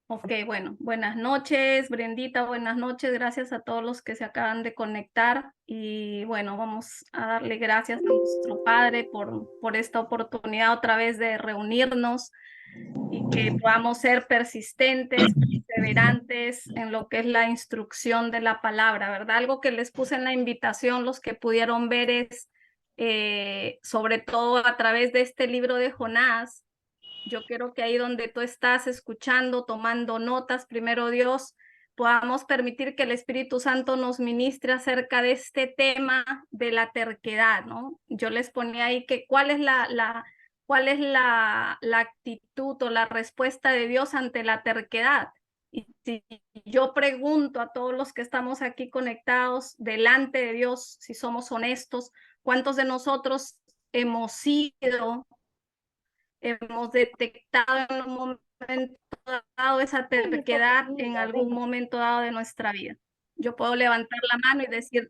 Ok, bueno, buenas noches, Brendita, buenas noches, gracias a todos los que se acaban de conectar y bueno, vamos a darle gracias a nuestro Padre por esta oportunidad otra vez de reunirnos y que podamos ser persistentes, perseverantes en lo que es la instrucción de la palabra, ¿verdad? Algo que les puse en la invitación, los que pudieron ver es, sobre todo a través de este libro de Jonás. Yo quiero que ahí donde tú estás escuchando, tomando notas, primero Dios, podamos permitir que el Espíritu Santo nos ministre acerca de este tema de la terquedad, ¿no? Yo les ponía ahí que cuál es la actitud o la respuesta de Dios ante la terquedad. Y si yo pregunto a todos los que estamos aquí conectados delante de Dios, si somos honestos, ¿cuántos de nosotros hemos sido hemos detectado en un momento dado esa terquedad en algún momento dado de nuestra vida? Yo puedo levantar la mano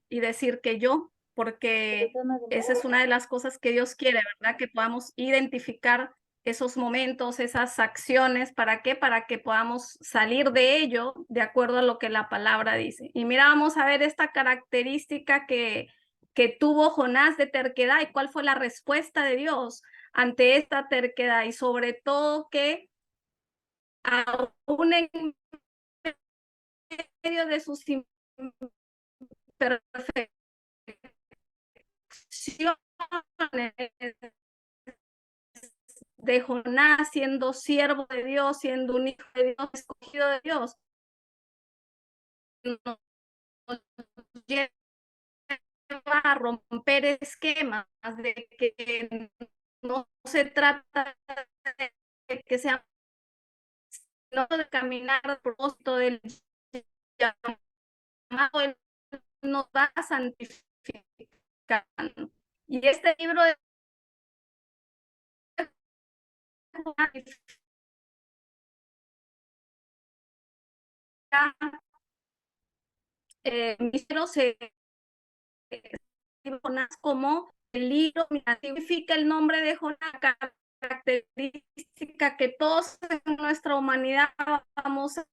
y decir que yo, porque esa es una de las cosas que Dios quiere, ¿verdad? Que podamos identificar esos momentos, esas acciones, ¿para qué? Para que podamos salir de ello de acuerdo a lo que la palabra dice. Y mira, vamos a ver esta característica que tuvo Jonás de terquedad y cuál fue la respuesta de Dios ante esta terquedad y sobre todo que aún en medio de sus imperfecciones de Jonás siendo siervo de Dios, siendo un hijo de Dios, escogido de Dios, nos lleva a romper esquemas de que no se trata de que sea no de caminar al propósito del llamado, Él nos va santificando. Y este libro de libro se Jonás como el libro, mira, significa el nombre de Jonás, característica que todos en nuestra humanidad vamos a,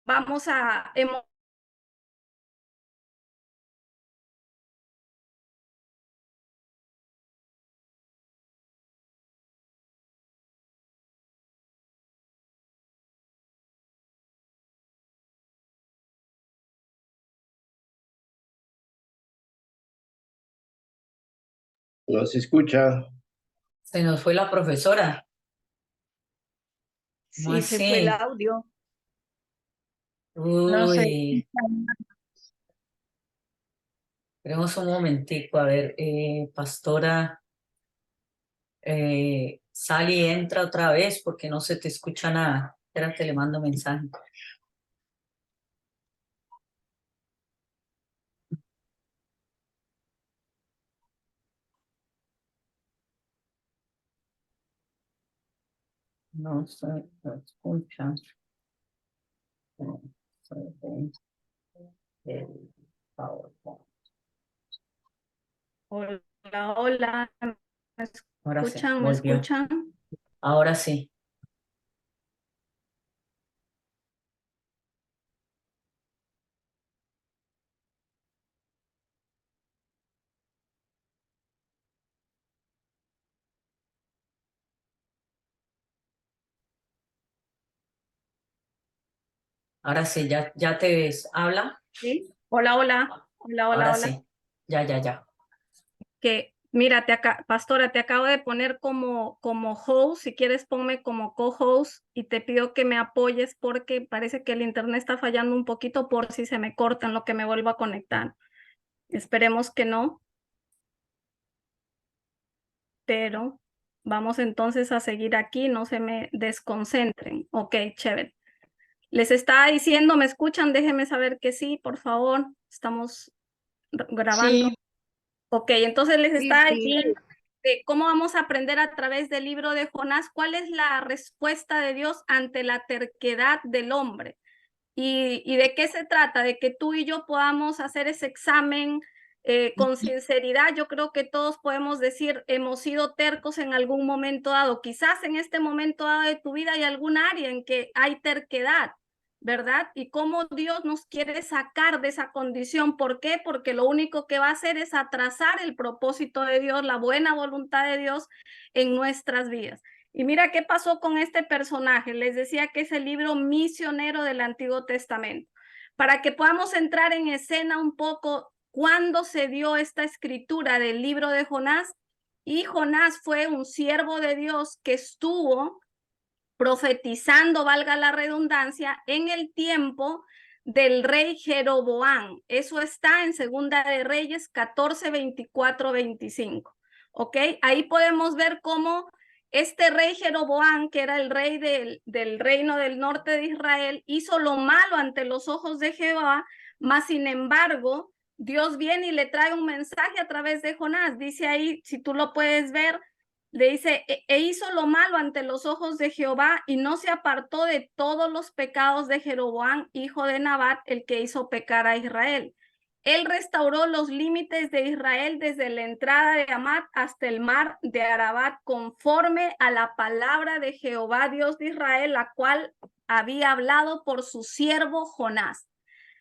vamos a No se escucha. Se nos fue la profesora. ¿Cómo Sí, se fue el así? audio. No sé. Uy, esperemos un momentico. A ver, pastora, sal y entra otra vez porque no se te escucha nada. Espérate, le mando mensaje. No escucha. No se ve el PowerPoint. Hola, hola, ¿me Ahora sí, escuchan? ¿Me volvió. escuchan? Ahora sí. Ahora sí, ya te ves. Habla. Sí. Hola, hola, hola, hola, Ahora hola. sí. Ya. Que mira, pastora, te acabo de poner como host, si quieres ponme como co-host y te pido que me apoyes porque parece que el internet está fallando un poquito por si se me corta en lo que me vuelvo a conectar. Esperemos que no, pero vamos entonces a seguir aquí, no se me desconcentren. Ok, chévere. Les estaba diciendo, ¿me escuchan? Déjenme saber que sí, por favor. Estamos grabando. Sí, Ok, entonces les sí, está sí. diciendo de cómo vamos a aprender a través del libro de Jonás cuál es la respuesta de Dios ante la terquedad del hombre. ¿Y de qué se trata? De que tú y yo podamos hacer ese examen con sinceridad, yo creo que todos podemos decir, hemos sido tercos en algún momento dado. Quizás en este momento dado de tu vida hay algún área en que hay terquedad, ¿verdad? Y cómo Dios nos quiere sacar de esa condición. ¿Por qué? Porque lo único que va a hacer es atrasar el propósito de Dios, la buena voluntad de Dios en nuestras vidas. Y mira qué pasó con este personaje. Les decía que es el libro misionero del Antiguo Testamento. Para que podamos entrar en escena un poco, ¿cuándo se dio esta escritura del libro de Jonás? Y Jonás fue un siervo de Dios que estuvo profetizando, valga la redundancia, en el tiempo del rey Jeroboam. Eso está en Segunda de Reyes 14, 24, 25. ¿Ok? Ahí podemos ver cómo este rey Jeroboam, que era el rey del reino del norte de Israel, hizo lo malo ante los ojos de Jehová, mas sin embargo, Dios viene y le trae un mensaje a través de Jonás. Dice ahí, si tú lo puedes ver, le dice, e hizo lo malo ante los ojos de Jehová y no se apartó de todos los pecados de Jeroboam, hijo de Nabat, el que hizo pecar a Israel. Él restauró los límites de Israel desde la entrada de Hamat hasta el mar de Arabat, conforme a la palabra de Jehová, Dios de Israel, la cual había hablado por su siervo Jonás.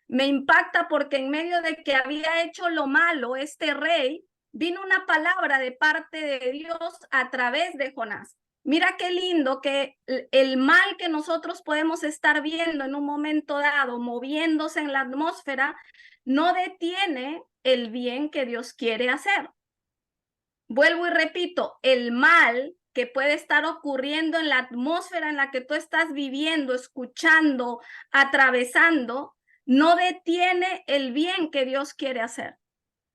Me impacta porque en medio de que había hecho lo malo este rey, vino una palabra de parte de Dios a través de Jonás. Mira qué lindo que el mal que nosotros podemos estar viendo en un momento dado, moviéndose en la atmósfera, no detiene el bien que Dios quiere hacer. Vuelvo y repito, el mal que puede estar ocurriendo en la atmósfera en la que tú estás viviendo, escuchando, atravesando, no detiene el bien que Dios quiere hacer,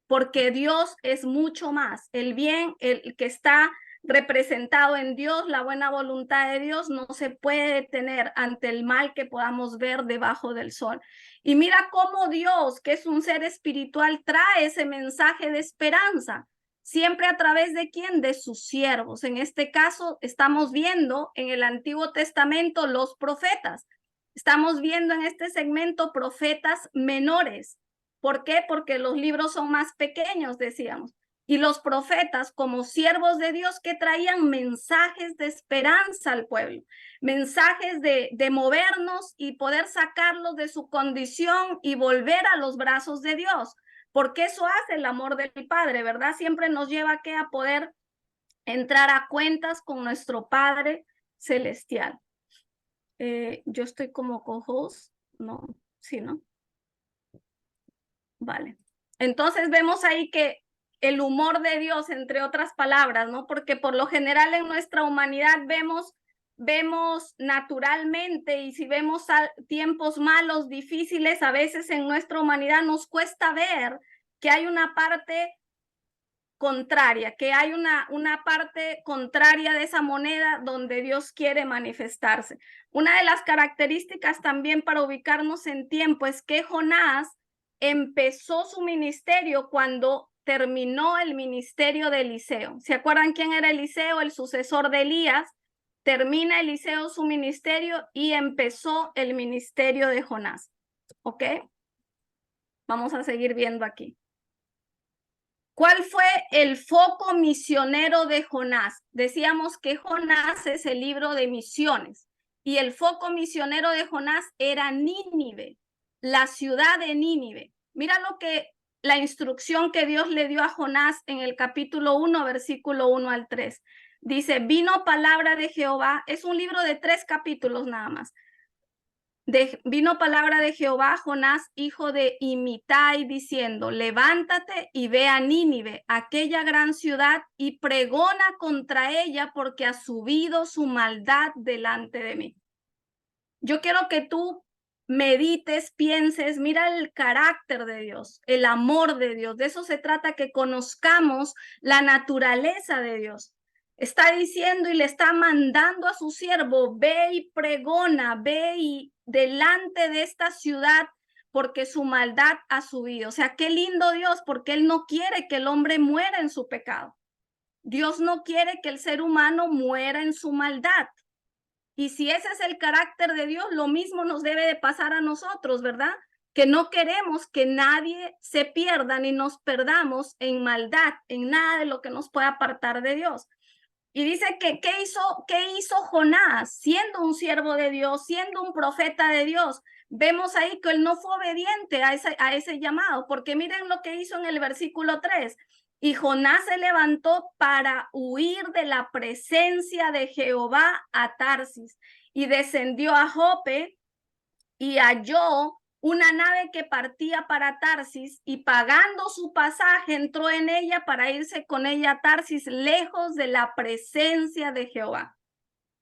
porque Dios es mucho más. El bien, el que está representado en Dios, la buena voluntad de Dios, no se puede detener ante el mal que podamos ver debajo del sol. Y mira cómo Dios, que es un ser espiritual, trae ese mensaje de esperanza. Siempre a través de quién? De sus siervos. En este caso, estamos viendo en el Antiguo Testamento los profetas. Estamos viendo en este segmento profetas menores. ¿Por qué? Porque los libros son más pequeños, decíamos. Y los profetas, como siervos de Dios, que traían mensajes de esperanza al pueblo, mensajes de movernos y poder sacarlos de su condición y volver a los brazos de Dios. Porque eso hace el amor del Padre, ¿verdad? Siempre nos lleva a poder entrar a cuentas con nuestro Padre Celestial. Yo estoy como co-host, ¿no? Sí, ¿no? Vale. Entonces vemos ahí que el humor de Dios, entre otras palabras, ¿no? Porque por lo general en nuestra humanidad vemos naturalmente, y si vemos tiempos malos, difíciles, a veces en nuestra humanidad nos cuesta ver que hay una parte contraria, que hay una parte contraria de esa moneda donde Dios quiere manifestarse. Una de las características también para ubicarnos en tiempo es que Jonás empezó su ministerio cuando terminó el ministerio de Eliseo. ¿Se acuerdan quién era Eliseo? El sucesor de Elías. Termina Eliseo su ministerio y empezó el ministerio de Jonás. ¿Ok? Vamos a seguir viendo aquí. ¿Cuál fue el foco misionero de Jonás? Decíamos que Jonás es el libro de misiones y el foco misionero de Jonás era Nínive, la ciudad de Nínive. Mira la instrucción que Dios le dio a Jonás en el capítulo 1, versículo 1 al 3. Dice, vino palabra de Jehová, es un libro de 3 capítulos nada más. Vino palabra de Jehová a Jonás, hijo de Amitai, diciendo, levántate y ve a Nínive, aquella gran ciudad, y pregona contra ella, porque ha subido su maldad delante de mí. Yo quiero que tú medites, pienses, mira el carácter de Dios, el amor de Dios. De eso se trata, que conozcamos la naturaleza de Dios. Está diciendo y le está mandando a su siervo, ve y pregona, ve y delante de esta ciudad, porque su maldad ha subido. O sea, qué lindo Dios, porque Él no quiere que el hombre muera en su pecado. Dios no quiere que el ser humano muera en su maldad. Y si ese es el carácter de Dios, lo mismo nos debe de pasar a nosotros, ¿verdad? que no queremos que nadie se pierda ni nos perdamos en maldad, en nada de lo que nos pueda apartar de Dios. Y dice que ¿qué hizo Jonás? Siendo un siervo de Dios, siendo un profeta de Dios. Vemos ahí que él no fue obediente a ese llamado, porque miren lo que hizo en el versículo 3. Y Jonás se levantó para huir de la presencia de Jehová a Tarsis y descendió a Jope y halló una nave que partía para Tarsis y pagando su pasaje entró en ella para irse con ella a Tarsis lejos de la presencia de Jehová.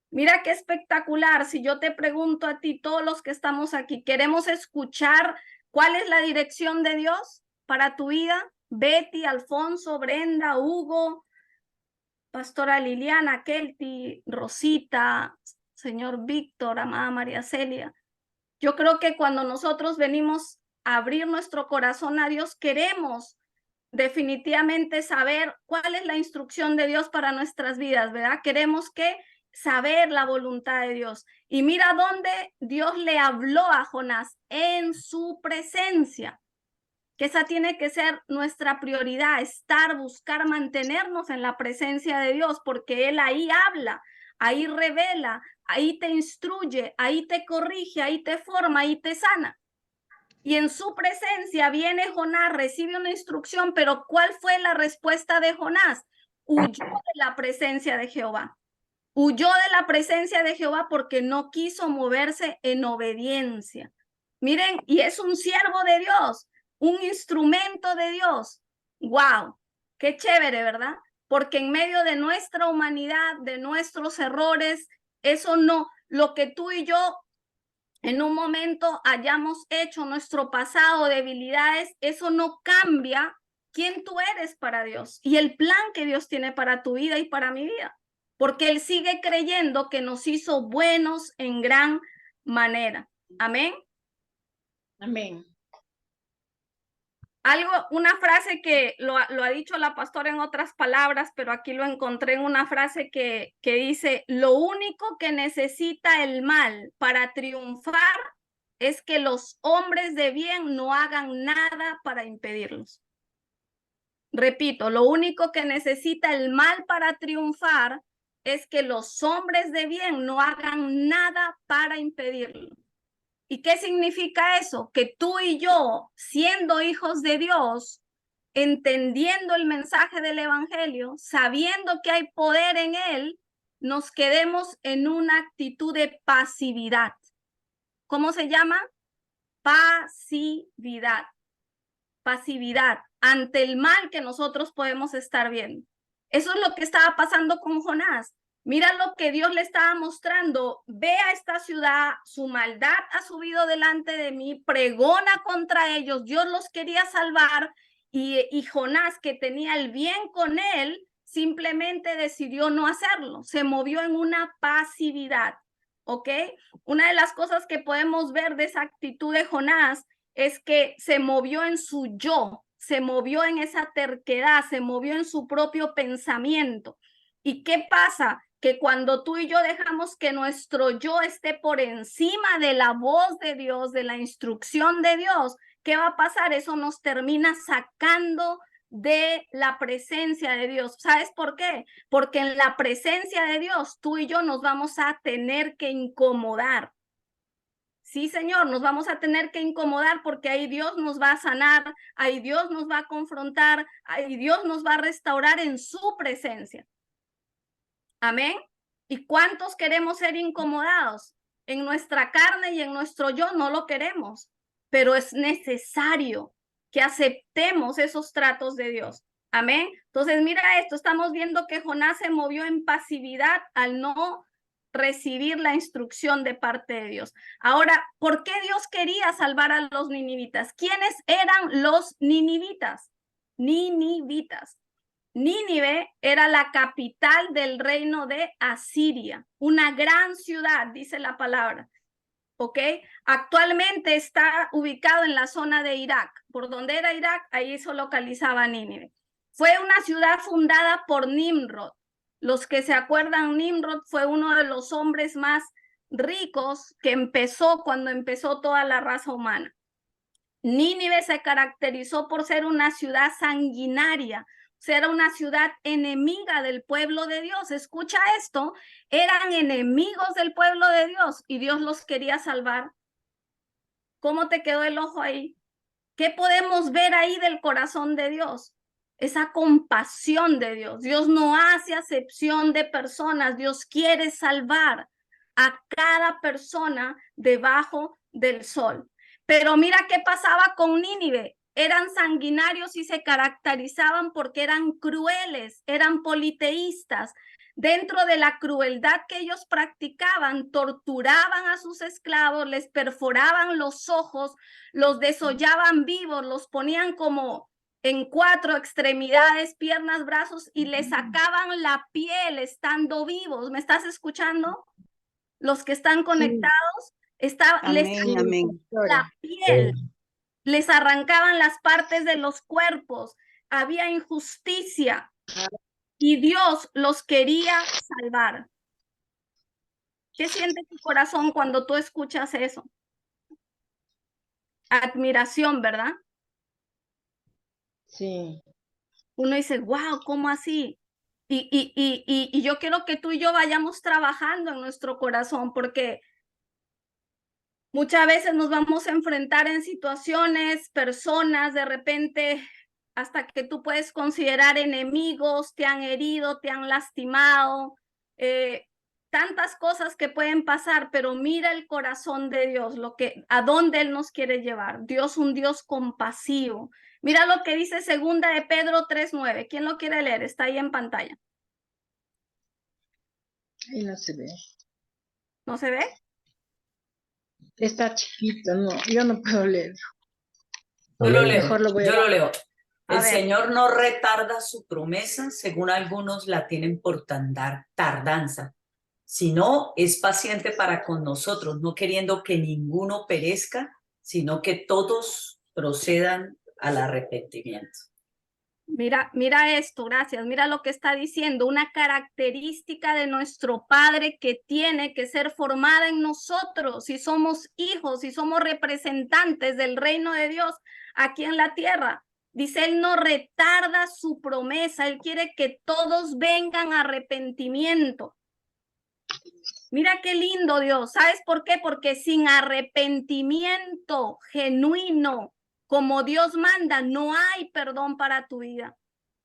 Mira qué espectacular. Si yo te pregunto a ti, todos los que estamos aquí, ¿queremos escuchar cuál es la dirección de Dios para tu vida? Betty, Alfonso, Brenda, Hugo, Pastora Liliana, Kelty, Rosita, señor Víctor, amada María Celia. Yo creo que cuando nosotros venimos a abrir nuestro corazón a Dios, queremos definitivamente saber cuál es la instrucción de Dios para nuestras vidas, ¿verdad? Queremos saber la voluntad de Dios. Y mira dónde Dios le habló a Jonás, en su presencia. Que esa tiene que ser nuestra prioridad, buscar, mantenernos en la presencia de Dios, porque Él ahí habla, ahí revela, ahí te instruye, ahí te corrige, ahí te forma, ahí te sana. Y en su presencia viene Jonás, recibe una instrucción, pero ¿cuál fue la respuesta de Jonás? Huyó de la presencia de Jehová. Huyó de la presencia de Jehová porque no quiso moverse en obediencia. Miren, y es un siervo de Dios, un instrumento de Dios. ¡Wow! Qué chévere, ¿verdad? Porque en medio de nuestra humanidad, de nuestros errores, eso no, lo que tú y yo en un momento hayamos hecho, nuestro pasado, debilidades, eso no cambia quién tú eres para Dios y el plan que Dios tiene para tu vida y para mi vida. Porque Él sigue creyendo que nos hizo buenos en gran manera. Amén. Amén. Una frase que lo ha dicho la pastora en otras palabras, pero aquí lo encontré en una frase que dice, lo único que necesita el mal para triunfar es que los hombres de bien no hagan nada para impedirlos. Repito, lo único que necesita el mal para triunfar es que los hombres de bien no hagan nada para impedirlo. ¿Y qué significa eso? Que tú y yo, siendo hijos de Dios, entendiendo el mensaje del evangelio, sabiendo que hay poder en él, nos quedemos en una actitud de pasividad. ¿Cómo se llama? Pasividad. Pasividad ante el mal que nosotros podemos estar viendo. Eso es lo que estaba pasando con Jonás. Mira lo que Dios le estaba mostrando. Ve a esta ciudad, su maldad ha subido delante de mí, pregona contra ellos. Dios los quería salvar y Jonás, que tenía el bien con él, simplemente decidió no hacerlo. Se movió en una pasividad. ¿Ok? Una de las cosas que podemos ver de esa actitud de Jonás es que se movió en su yo, se movió en esa terquedad, se movió en su propio pensamiento. ¿Y qué pasa? Que cuando tú y yo dejamos que nuestro yo esté por encima de la voz de Dios, de la instrucción de Dios, ¿qué va a pasar? Eso nos termina sacando de la presencia de Dios. ¿Sabes por qué? Porque en la presencia de Dios, tú y yo nos vamos a tener que incomodar. Sí, Señor, nos vamos a tener que incomodar porque ahí Dios nos va a sanar, ahí Dios nos va a confrontar, ahí Dios nos va a restaurar en su presencia. Amén. ¿Y cuántos queremos ser incomodados? En nuestra carne y en nuestro yo no lo queremos, pero es necesario que aceptemos esos tratos de Dios. Amén. Entonces, mira esto, estamos viendo que Jonás se movió en pasividad al no recibir la instrucción de parte de Dios. Ahora, ¿por qué Dios quería salvar a los ninivitas? ¿Quiénes eran los ninivitas? Ninivitas. Nínive era la capital del reino de Asiria, una gran ciudad, dice la palabra. ¿Ok? Actualmente está ubicado en la zona de Irak. Por donde era Irak, ahí se localizaba Nínive. Fue una ciudad fundada por Nimrod. Los que se acuerdan, Nimrod fue uno de los hombres más ricos que empezó cuando empezó toda la raza humana. Nínive se caracterizó por ser una ciudad sanguinaria, era una ciudad enemiga del pueblo de Dios. Escucha esto, eran enemigos del pueblo de Dios y Dios los quería salvar. ¿Cómo te quedó el ojo ahí? ¿Qué podemos ver ahí del corazón de Dios? Esa compasión de Dios. Dios no hace acepción de personas. Dios quiere salvar a cada persona debajo del sol. Pero mira qué pasaba con Nínive. Eran sanguinarios y se caracterizaban porque eran crueles, eran politeístas. Dentro de la crueldad que ellos practicaban, torturaban a sus esclavos, les perforaban los ojos, los desollaban vivos, los ponían como en 4 extremidades, piernas, brazos, y les sacaban la piel estando vivos. ¿Me estás escuchando? Los que están conectados, les Amén. la piel, les arrancaban las partes de los cuerpos, había injusticia y Dios los quería salvar. ¿Qué siente tu corazón cuando tú escuchas eso? Admiración, ¿verdad? Sí. Uno dice, wow, ¿cómo así? Y yo quiero que tú y yo vayamos trabajando en nuestro corazón, porque muchas veces nos vamos a enfrentar en situaciones, personas, de repente, hasta que tú puedes considerar enemigos, te han herido, te han lastimado, tantas cosas que pueden pasar, pero mira el corazón de Dios, a dónde Él nos quiere llevar. Dios, un Dios compasivo. Mira lo que dice 2 de Pedro 3:9. ¿Quién lo quiere leer? Está ahí en pantalla. Ahí no se ve. ¿No se ve? Está chiquito, no, yo no puedo leerlo. Yo lo leo, Mejor lo voy a yo lo leo. A El ver. Señor no retarda su promesa, según algunos la tienen por tardanza, sino es paciente para con nosotros, no queriendo que ninguno perezca, sino que todos procedan al arrepentimiento. Mira esto, gracias. Mira lo que está diciendo, una característica de nuestro Padre que tiene que ser formada en nosotros, si somos hijos, si somos representantes del reino de Dios aquí en la tierra. Dice, Él no retarda su promesa, Él quiere que todos vengan a arrepentimiento. Mira qué lindo Dios, ¿sabes por qué? Porque sin arrepentimiento genuino, como Dios manda, no hay perdón para tu vida.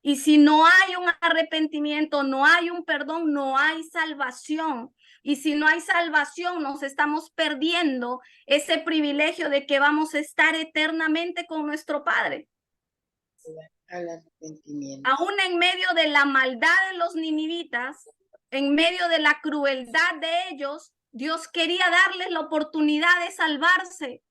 Y si no hay un arrepentimiento, no hay un perdón, no hay salvación. Y si no hay salvación, nos estamos perdiendo ese privilegio de que vamos a estar eternamente con nuestro Padre. Al arrepentimiento. Aún en medio de la maldad de los ninivitas, en medio de la crueldad de ellos, Dios quería darles la oportunidad de salvarse.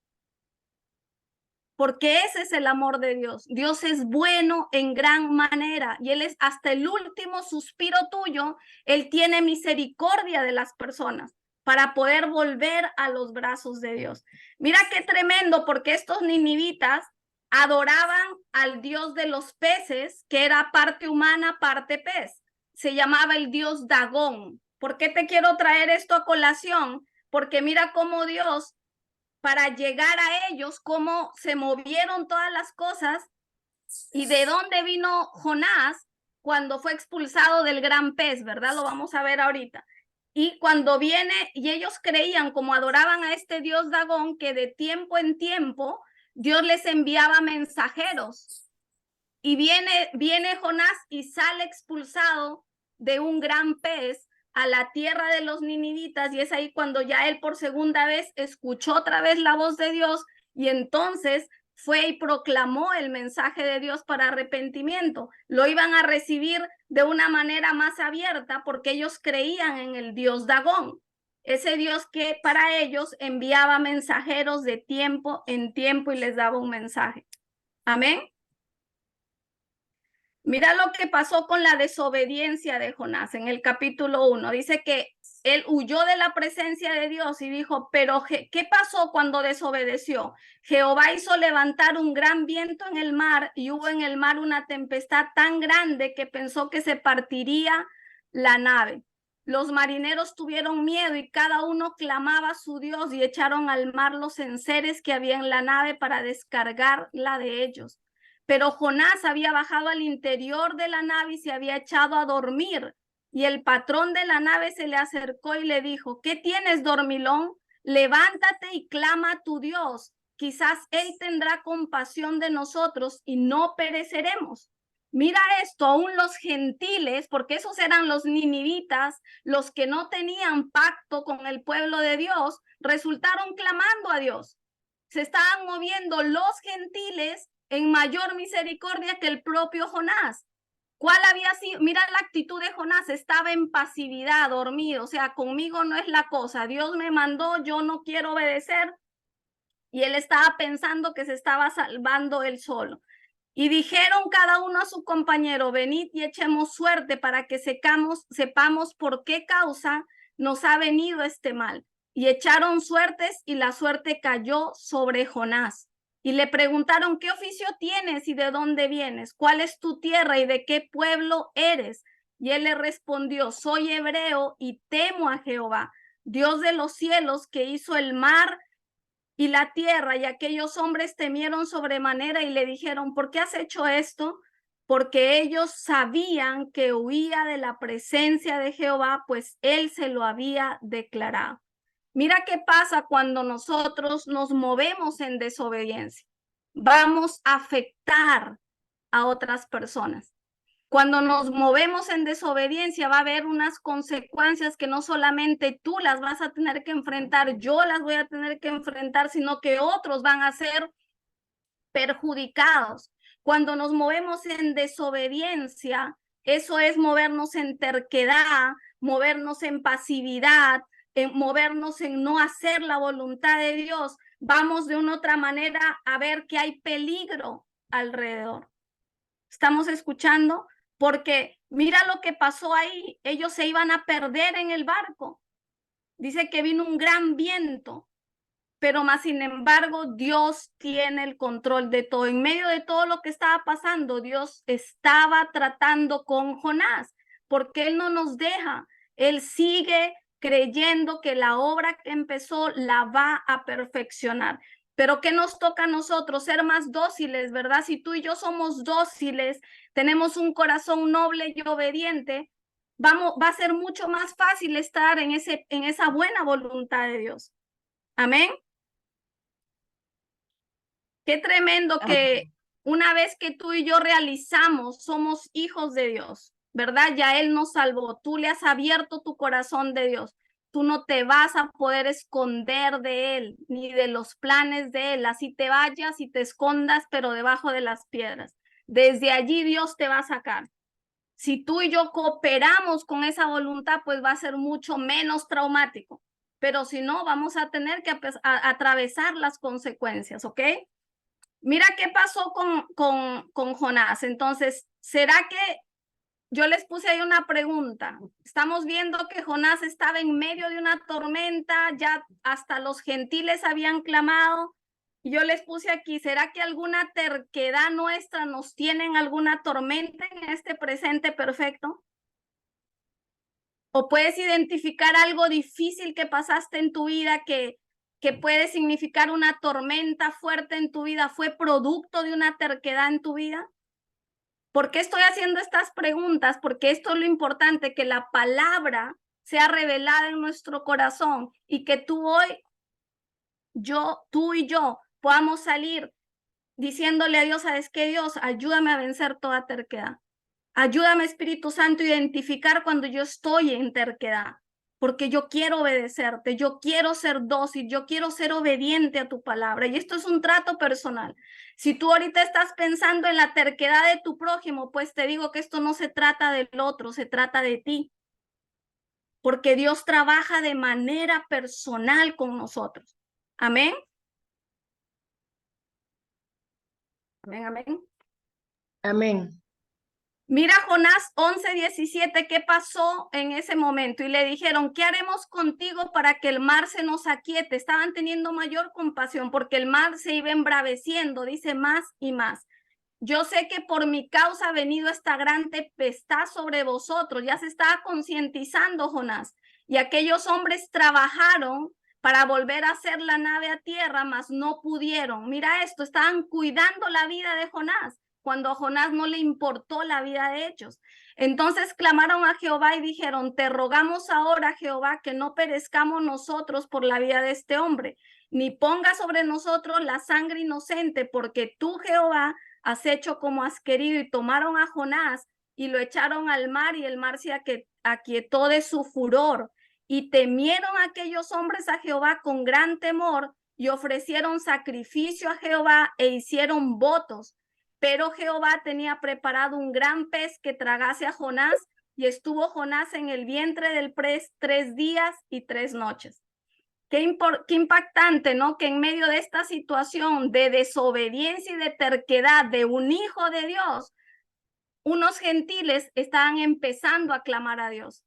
Porque ese es el amor de Dios. Dios es bueno en gran manera y Él es hasta el último suspiro tuyo. Él tiene misericordia de las personas para poder volver a los brazos de Dios. Mira qué tremendo, porque estos ninivitas adoraban al Dios de los peces, que era parte humana, parte pez. Se llamaba el Dios Dagón. ¿Por qué te quiero traer esto a colación? Porque mira cómo Dios, para llegar a ellos, cómo se movieron todas las cosas y de dónde vino Jonás cuando fue expulsado del gran pez, ¿verdad? Lo vamos a ver ahorita. Y cuando viene, y ellos creían, como adoraban a este Dios Dagón, que de tiempo en tiempo Dios les enviaba mensajeros. Y viene Jonás y sale expulsado de un gran pez a la tierra de los ninivitas, y es ahí cuando ya él por segunda vez escuchó otra vez la voz de Dios y entonces fue y proclamó el mensaje de Dios para arrepentimiento. Lo iban a recibir de una manera más abierta porque ellos creían en el Dios Dagón, ese Dios que para ellos enviaba mensajeros de tiempo en tiempo y les daba un mensaje. Amén. Mira lo que pasó con la desobediencia de Jonás en el capítulo 1. Dice que él huyó de la presencia de Dios y dijo, pero ¿qué pasó cuando desobedeció? Jehová hizo levantar un gran viento en el mar y hubo en el mar una tempestad tan grande que pensó que se partiría la nave. Los marineros tuvieron miedo y cada uno clamaba a su Dios y echaron al mar los enseres que había en la nave para descargarla de ellos. Pero Jonás había bajado al interior de la nave y se había echado a dormir. Y el patrón de la nave se le acercó y le dijo: ¿qué tienes, dormilón? Levántate y clama a tu Dios. Quizás él tendrá compasión de nosotros y no pereceremos. Mira esto, aún los gentiles, porque esos eran los ninivitas, los que no tenían pacto con el pueblo de Dios, resultaron clamando a Dios. Se estaban moviendo los gentiles en mayor misericordia que el propio Jonás. ¿Cuál había sido? Mira la actitud de Jonás, estaba en pasividad, dormido, o sea, conmigo no es la cosa, Dios me mandó, yo no quiero obedecer, y él estaba pensando que se estaba salvando él solo. Y dijeron cada uno a su compañero: venid y echemos suerte para que sepamos por qué causa nos ha venido este mal. Y echaron suertes y la suerte cayó sobre Jonás. Y le preguntaron: ¿qué oficio tienes y de dónde vienes? ¿Cuál es tu tierra y de qué pueblo eres? Y él le respondió: soy hebreo y temo a Jehová, Dios de los cielos, que hizo el mar y la tierra. Y aquellos hombres temieron sobremanera y le dijeron: ¿por qué has hecho esto? Porque ellos sabían que huía de la presencia de Jehová, pues él se lo había declarado. Mira qué pasa cuando nosotros nos movemos en desobediencia. Vamos a afectar a otras personas. Cuando nos movemos en desobediencia va a haber unas consecuencias que no solamente tú las vas a tener que enfrentar, yo las voy a tener que enfrentar, sino que otros van a ser perjudicados. Cuando nos movemos en desobediencia, eso es movernos en terquedad, movernos en pasividad, movernos en no hacer la voluntad de Dios. Vamos de una otra manera a ver que hay peligro alrededor. ¿Estamos escuchando? Porque mira lo que pasó ahí, ellos se iban a perder en el barco. Dice que vino un gran viento, pero más sin embargo Dios tiene el control de todo. En medio de todo lo que estaba pasando, Dios estaba tratando con Jonás, porque Él no nos deja. Él sigue creyendo que la obra que empezó la va a perfeccionar. Pero ¿qué nos toca a nosotros? Ser más dóciles, ¿verdad? Si tú y yo somos dóciles, tenemos un corazón noble y obediente, va a ser mucho más fácil estar en esa buena voluntad de Dios. Amén. Qué tremendo que una vez que tú y yo realizamos, somos hijos de Dios, ¿verdad? Ya Él nos salvó, tú le has abierto tu corazón de Dios. Tú no te vas a poder esconder de Él, ni de los planes de Él. Así te vayas y te escondas, pero debajo de las piedras. Desde allí Dios te va a sacar. Si tú y yo cooperamos con esa voluntad, pues va a ser mucho menos traumático. Pero si no, vamos a tener que atravesar las consecuencias, ¿ok? Mira qué pasó con Jonás. Entonces, ¿será que yo les puse ahí una pregunta? Estamos viendo que Jonás estaba en medio de una tormenta, ya hasta los gentiles habían clamado. Y yo les puse aquí: ¿será que alguna terquedad nuestra nos tiene en alguna tormenta en este presente perfecto? ¿O puedes identificar algo difícil que pasaste en tu vida que puede significar una tormenta fuerte en tu vida? ¿Fue producto de una terquedad en tu vida? ¿Por qué estoy haciendo estas preguntas? Porque esto es lo importante, que la palabra sea revelada en nuestro corazón y que tú y yo podamos salir diciéndole a Dios: ¿sabes qué, Dios? Ayúdame a vencer toda terquedad. Ayúdame, Espíritu Santo, a identificar cuando yo estoy en terquedad, porque yo quiero obedecerte, yo quiero ser dócil, yo quiero ser obediente a tu palabra. Y esto es un trato personal. Si tú ahorita estás pensando en la terquedad de tu prójimo, pues te digo que esto no se trata del otro, se trata de ti. Porque Dios trabaja de manera personal con nosotros. Amén. Amén, amén. Amén. Mira Jonás 11:17, ¿qué pasó en ese momento? Y le dijeron: ¿qué haremos contigo para que el mar se nos aquiete? Estaban teniendo mayor compasión porque el mar se iba embraveciendo, dice, más y más. yo sé que por mi causa ha venido esta gran tempestad sobre vosotros. Ya se estaba concientizando Jonás. Y aquellos hombres trabajaron para volver a hacer la nave a tierra, mas no pudieron. Mira esto, estaban cuidando la vida de Jonás, cuando a Jonás no le importó la vida de ellos. Entonces clamaron a Jehová y dijeron, te rogamos ahora, Jehová, que no perezcamos nosotros por la vida de este hombre, ni ponga sobre nosotros la sangre inocente, porque tú, Jehová, has hecho como has querido. Y tomaron a Jonás y lo echaron al mar, y el mar se aquietó de su furor. Y temieron aquellos hombres a Jehová con gran temor, y ofrecieron sacrificio a Jehová e hicieron votos. Pero Jehová tenía preparado un gran pez que tragase a Jonás, y estuvo Jonás en el vientre del pez 3 días y 3 noches. Qué impactante, ¿no? Que en medio de esta situación de desobediencia y de terquedad de un hijo de Dios, unos gentiles estaban empezando a clamar a Dios.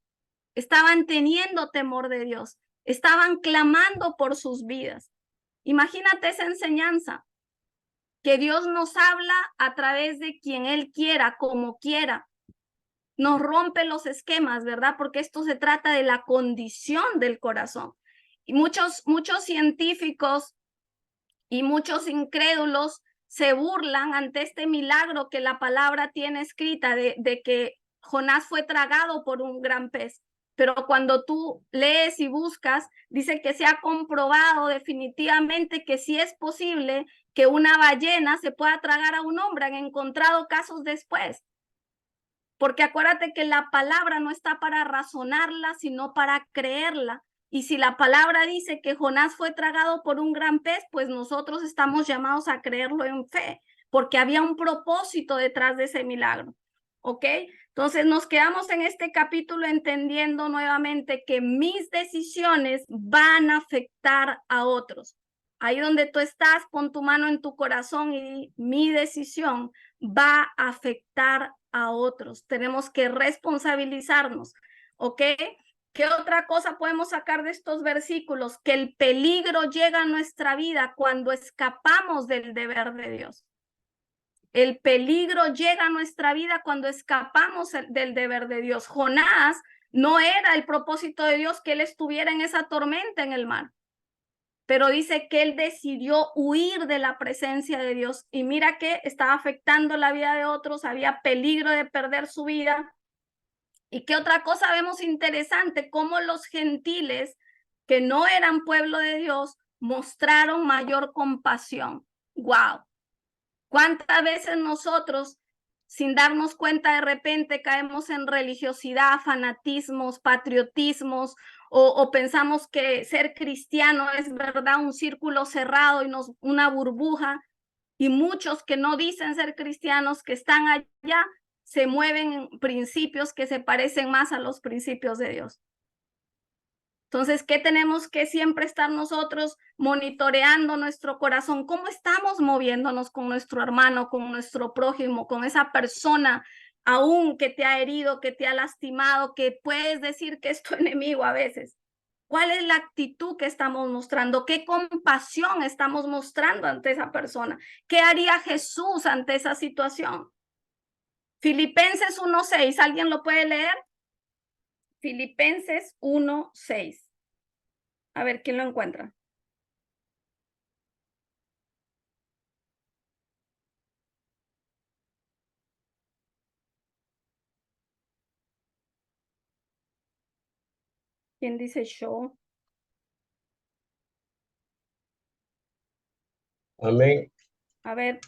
Estaban teniendo temor de Dios, estaban clamando por sus vidas. Imagínate esa enseñanza, que Dios nos habla a través de quien Él quiera, como quiera. Nos rompe los esquemas, ¿verdad? Porque esto se trata de la condición del corazón. Y muchos científicos y muchos incrédulos se burlan ante este milagro que la palabra tiene escrita de que Jonás fue tragado por un gran pez. Pero cuando tú lees y buscas, dice que se ha comprobado definitivamente que sí es posible que una ballena se pueda tragar a un hombre. Han encontrado casos después. Porque acuérdate que la palabra no está para razonarla, sino para creerla. Y si la palabra dice que Jonás fue tragado por un gran pez, pues nosotros estamos llamados a creerlo en fe, porque había un propósito detrás de ese milagro. ¿Ok? Entonces nos quedamos en este capítulo entendiendo nuevamente que mis decisiones van a afectar a otros. Ahí donde tú estás, pon tu mano en tu corazón y mi decisión va a afectar a otros. Tenemos que responsabilizarnos, ¿ok? ¿Qué otra cosa podemos sacar de estos versículos? Que el peligro llega a nuestra vida cuando escapamos del deber de Dios. El peligro llega a nuestra vida cuando escapamos del deber de Dios. Jonás no era el propósito de Dios que él estuviera en esa tormenta en el mar, pero dice que él decidió huir de la presencia de Dios, y mira que estaba afectando la vida de otros, había peligro de perder su vida. ¿Y qué otra cosa vemos interesante? Cómo los gentiles que no eran pueblo de Dios mostraron mayor compasión. ¡Wow! ¿Cuántas veces nosotros, sin darnos cuenta, de repente caemos en religiosidad, fanatismos, patriotismos, o pensamos que ser cristiano es, verdad, un círculo cerrado y una burbuja? Y muchos que no dicen ser cristianos, que están allá, se mueven en principios que se parecen más a los principios de Dios. Entonces, ¿qué tenemos que siempre estar nosotros monitoreando nuestro corazón? ¿Cómo estamos moviéndonos con nuestro hermano, con nuestro prójimo, con esa persona aún que te ha herido, que te ha lastimado, que puedes decir que es tu enemigo a veces? ¿Cuál es la actitud que estamos mostrando? ¿Qué compasión estamos mostrando ante esa persona? ¿Qué haría Jesús ante esa situación? Filipenses 1:6, ¿alguien lo puede leer? Filipenses 1:6. A ver, ¿quién lo encuentra? ¿Quién dice yo? Amén. A ver,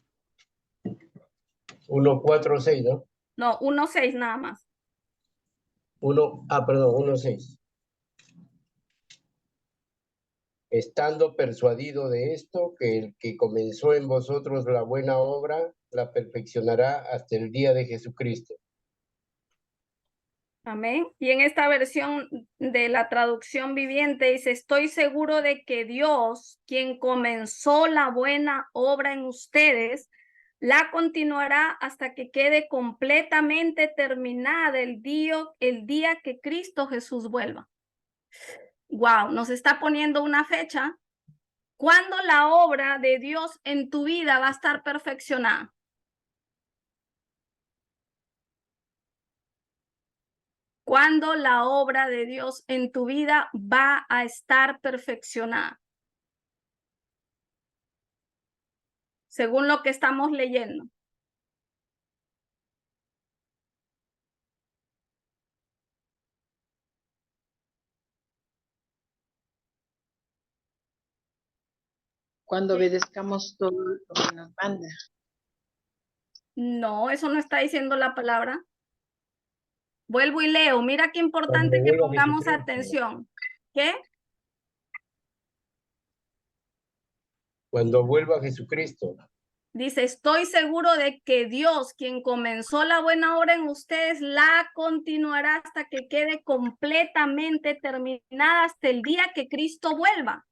1:4-6, ¿no? no, 1:6 nada más. Perdón, 1:6. Estando persuadido de esto, que el que comenzó en vosotros la buena obra, la perfeccionará hasta el día de Jesucristo. Amén. Y en esta versión de la traducción viviente dice, estoy seguro de que Dios, quien comenzó la buena obra en ustedes, la continuará hasta que quede completamente terminada el día que Cristo Jesús vuelva. Wow, nos está poniendo una fecha. ¿Cuándo la obra de Dios en tu vida va a estar perfeccionada? ¿Cuándo la obra de Dios en tu vida va a estar perfeccionada? Según lo que estamos leyendo. Cuando obedezcamos todo lo que nos manda. No, eso no está diciendo la palabra. Vuelvo y leo. Mira qué importante Cuando que vuelva pongamos Jesucristo. atención. ¿Qué? Cuando vuelva Jesucristo. Dice, estoy seguro de que Dios, quien comenzó la buena obra en ustedes, la continuará hasta que quede completamente terminada hasta el día que Cristo vuelva.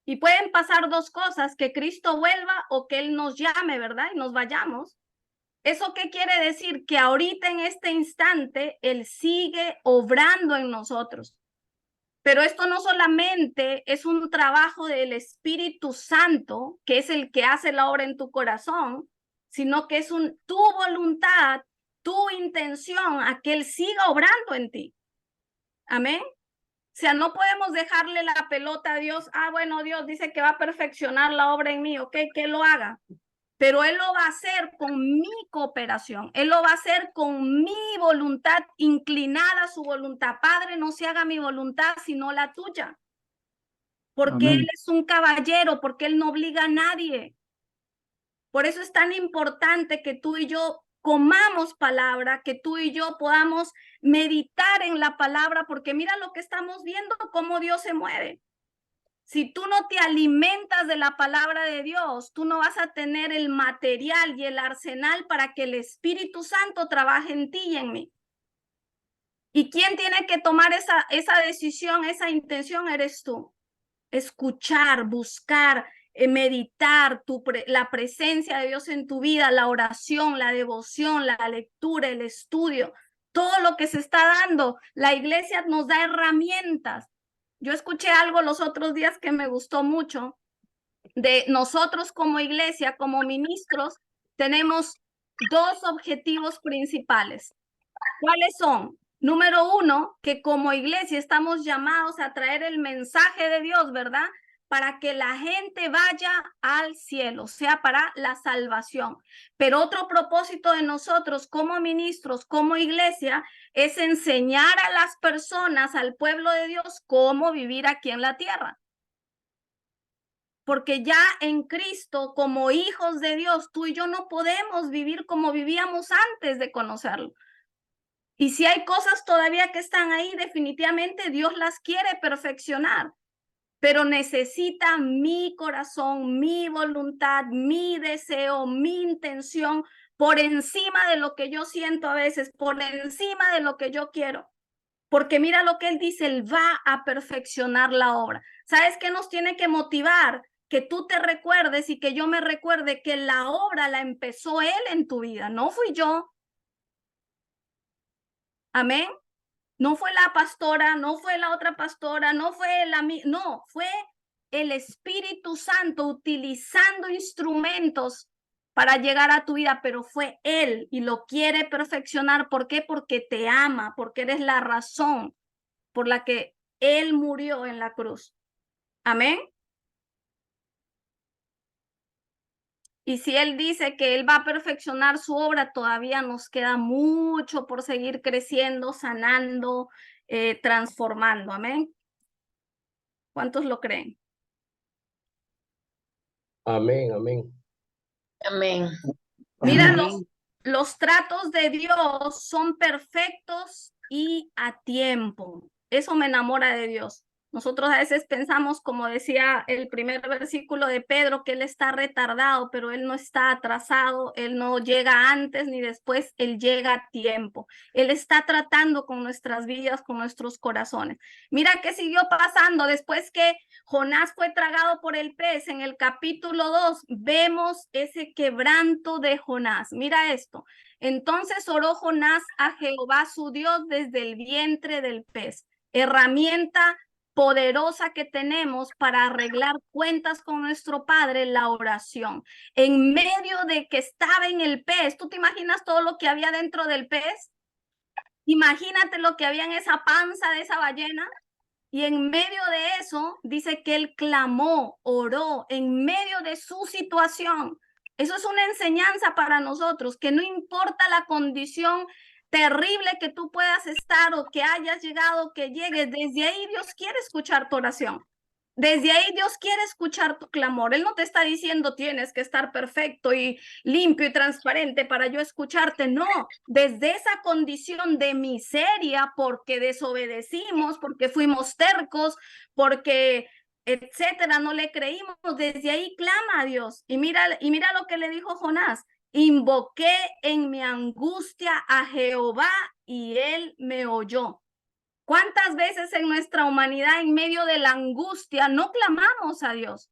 Y pueden pasar dos cosas, que Cristo vuelva o que Él nos llame, ¿verdad? Y nos vayamos. ¿Eso qué quiere decir? Que ahorita en este instante Él sigue obrando en nosotros. Pero esto no solamente es un trabajo del Espíritu Santo, que es el que hace la obra en tu corazón, sino que es tu voluntad, tu intención a que Él siga obrando en ti. Amén. O sea, no podemos dejarle la pelota a Dios. Ah, bueno, Dios dice que va a perfeccionar la obra en mí, ok, que lo haga. Pero Él lo va a hacer con mi cooperación. Él lo va a hacer con mi voluntad, inclinada a su voluntad. Padre, no se haga mi voluntad, sino la tuya. Porque Amén. Él es un caballero, porque Él no obliga a nadie. Por eso es tan importante que tú y yo comamos palabra, que tú y yo podamos meditar en la palabra, porque mira lo que estamos viendo, cómo Dios se mueve. Si tú no te alimentas de la palabra de Dios, tú no vas a tener el material y el arsenal para que el Espíritu Santo trabaje en ti y en mí. ¿Y quién tiene que tomar esa decisión, esa intención? Eres tú. Escuchar, buscar, meditar la presencia de Dios en tu vida, la oración, la devoción, la lectura, el estudio, todo lo que se está dando. La iglesia nos da herramientas. Yo escuché algo los otros días que me gustó mucho. De nosotros como iglesia, como ministros, tenemos dos objetivos principales. ¿Cuáles son? Número uno, que como iglesia estamos llamados a traer el mensaje de Dios, ¿verdad? Para que la gente vaya al cielo, o sea, para la salvación. Pero otro propósito de nosotros como ministros, como iglesia, es enseñar a las personas, al pueblo de Dios, cómo vivir aquí en la tierra. Porque ya en Cristo, como hijos de Dios, tú y yo no podemos vivir como vivíamos antes de conocerlo. Y si hay cosas todavía que están ahí, definitivamente Dios las quiere perfeccionar, pero necesita mi corazón, mi voluntad, mi deseo, mi intención por encima de lo que yo siento a veces, por encima de lo que yo quiero. Porque mira lo que Él dice, Él va a perfeccionar la obra. ¿Sabes qué nos tiene que motivar? Que tú te recuerdes y que yo me recuerde que la obra la empezó Él en tu vida, no fui yo. Amén. No fue la pastora, no fue la otra pastora, no fue no, fue el Espíritu Santo utilizando instrumentos para llegar a tu vida, pero fue Él y lo quiere perfeccionar. ¿Por qué? Porque te ama, porque eres la razón por la que Él murió en la cruz. Amén. Y si Él dice que Él va a perfeccionar su obra, todavía nos queda mucho por seguir creciendo, sanando, transformando. Amén. ¿Cuántos lo creen? Amén, amén. Amén. Mira, Amén. los tratos de Dios son perfectos y a tiempo. Eso me enamora de Dios. Nosotros a veces pensamos, como decía el primer versículo de Pedro, que Él está retardado, pero Él no está atrasado, Él no llega antes ni después, Él llega a tiempo. Él está tratando con nuestras vidas, con nuestros corazones. Mira qué siguió pasando después que Jonás fue tragado por el pez. En el capítulo 2 vemos ese quebranto de Jonás. Mira esto. Entonces oró Jonás a Jehová su Dios desde el vientre del pez. Herramienta poderosa que tenemos para arreglar cuentas con nuestro Padre, la oración. En medio de que estaba en el pez, ¿tú te imaginas todo lo que había dentro del pez? Imagínate lo que había en esa panza de esa ballena. Y en medio de eso, dice que él clamó, oró, en medio de su situación. Eso es una enseñanza para nosotros, que no importa la condición terrible que tú puedas estar o que hayas llegado, que llegues, desde ahí Dios quiere escuchar tu oración. Desde ahí Dios quiere escuchar tu clamor. Él no te está diciendo tienes que estar perfecto y limpio y transparente para yo escucharte. No, desde esa condición de miseria, porque desobedecimos, porque fuimos tercos, porque etcétera, no le creímos, desde ahí clama a Dios. Y mira lo que le dijo Jonás. Invoqué en mi angustia a Jehová y él me oyó. ¿Cuántas veces en nuestra humanidad, en medio de la angustia, no clamamos a Dios?